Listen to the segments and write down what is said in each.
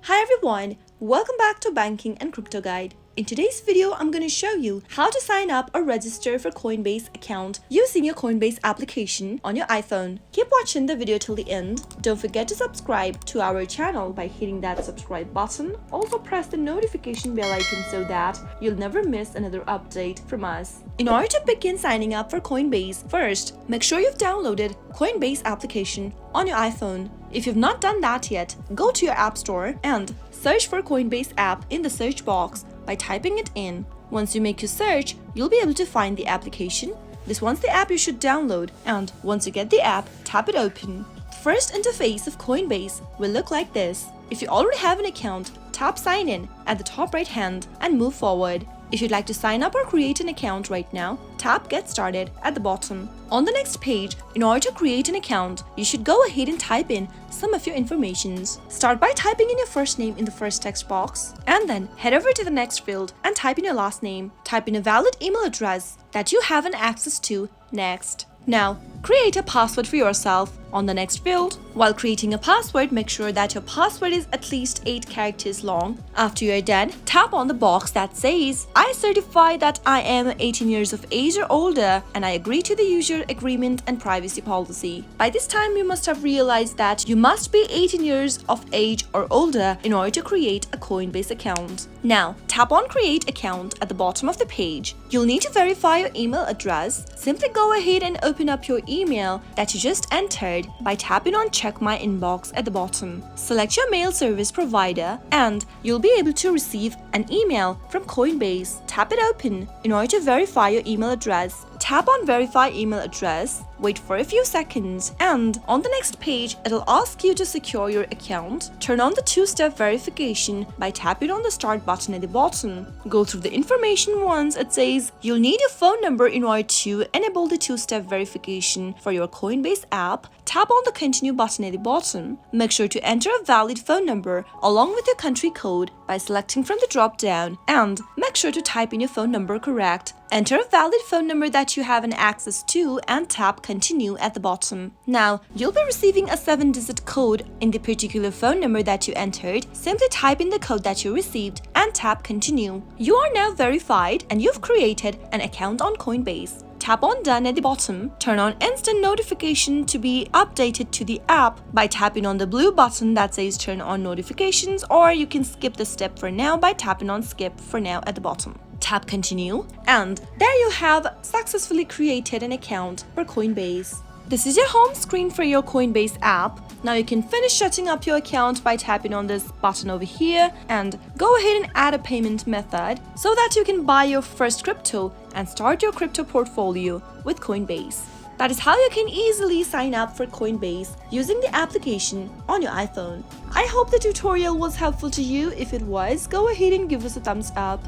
Hi everyone, welcome back to Banking and Crypto Guide. In today's video, I'm going to show you how to sign up or register for Coinbase account using your Coinbase application on your iPhone. Keep watching the video till the end. Don't forget to subscribe to our channel by hitting that subscribe button. Also press the notification bell icon so that you'll never miss another update from us. In order to begin signing up for Coinbase, first, make sure you've downloaded Coinbase application on your iPhone. If you've not done that yet, go to your App Store and search for Coinbase app in the search box by typing it in. Once you make your search, you'll be able to find the application. This one's the app you should download, and once you get the app, tap it open. The first interface of Coinbase will look like this. If you already have an account, tap sign in at the top right hand and move forward. If you'd like to sign up or create an account right now, tap Get Started at the bottom. On the next page, in order to create an account, you should go ahead and type in some of your informations. Start by typing in your first name in the first text box, and then head over to the next field and type in your last name. Type in a valid email address that you have an access to next. Now, create a password for yourself. On the next field, while creating a password, make sure that your password is at least 8 characters long. After you're done, tap on the box that says, I certify that I am 18 years of age or older and I agree to the user agreement and privacy policy. By this time, you must have realized that you must be 18 years of age or older in order to create a Coinbase account. Now, tap on Create Account at the bottom of the page. You'll need to verify your email address. Simply go ahead and open up your email that you just entered by tapping on Check My Inbox at the bottom. Select your mail service provider and you'll be able to receive an email from Coinbase. Tap it open in order to verify your email address. Tap on Verify Email Address, wait for a few seconds, and on the next page, it'll ask you to secure your account. Turn on the two-step verification by tapping on the Start button at the bottom. Go through the information once it says you'll need your phone number in order to enable the two-step verification for your Coinbase app. Tap on the Continue button at the bottom. Make sure to enter a valid phone number along with your country code by selecting from the drop-down, and make sure to type in your phone number correct. Enter a valid phone number that you have an access to and tap Continue at the bottom. Now, you'll be receiving a 7-digit code in the particular phone number that you entered. Simply type in the code that you received and tap Continue. You are now verified and you've created an account on Coinbase. Tap on Done at the bottom. Turn on instant notification to be updated to the app by tapping on the blue button that says Turn on notifications, or you can skip the step for now by tapping on Skip for now at the bottom. Tap Continue, and there you have successfully created an account for Coinbase. This is your home screen for your Coinbase app. Now you can finish setting up your account by tapping on this button over here and go ahead and add a payment method so that you can buy your first crypto and start your crypto portfolio with Coinbase. That is how you can easily sign up for Coinbase using the application on your iPhone. I hope the tutorial was helpful to you. If it was, go ahead and give us a thumbs up.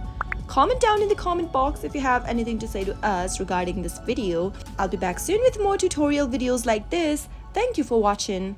Comment down in the comment box if you have anything to say to us regarding this video. I'll be back soon with more tutorial videos like this. Thank you for watching.